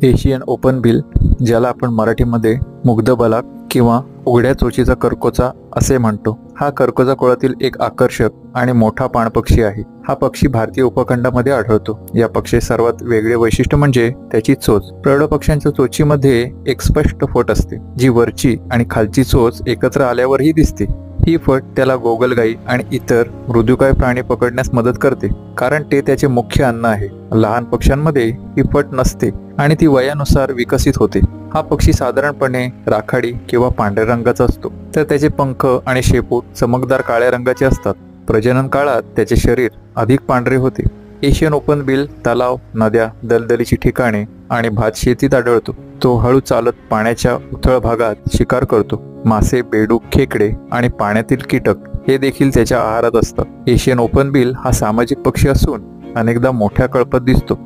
Asian open bill, ज्याला आपण मराठीमध्ये मुग्ध बलाक किंवा उघड्या चोचीचा करकोचा असे म्हणतो, हा करकोचा कुळातील एक आकर्षक आणि मोठा पाणपक्षी आहे. हा पक्षी भारतीय उपखंडामध्ये आढळतो. या पक्षी सर्वात वेगळे वैशिष्ट्य म्हणजे त्याची चोच. प्रौढ पक्ष्यांच्या चोचीमध्ये एक स्पष्ट फट असते, जी वरची आणि खालची चोच एकत्र आल्यावरही दिसते. ही फट त्याला गोगलगाई आणि इतर मृदुकाय प्राणी पकडण्यास मदत करते, कारण ते त्याचे मुख्य अन्न आहे. लहान पक्ष्यांमध्ये ही फट नसते आणि ती वयानुसार विकसित होते. हा पक्षी साधारणपणे राखाडी किंवा पांढऱ्या रंगाचा असतो, तर त्याचे पंख आणि शेपूट चमकदार काळ्या रंगाचे असतात. प्रजनन काळात त्याचे शरीर अधिक पांढरे होते. एशियन ओपन बिल तलाव, नद्या, दलदलीची ठिकाणे आणि भातशेतीत आढळतो. तो हळू चालत पाण्याच्या उथळ भागात शिकार करतो. मासे, बेडूक, खेकडे आणि पाण्यातील कीटक हे देखील त्याच्या आहारात असतात. एशियन ओपन बिल हा सामाजिक पक्षी असून अनेकदा मोठ्या कळपात दिसतो.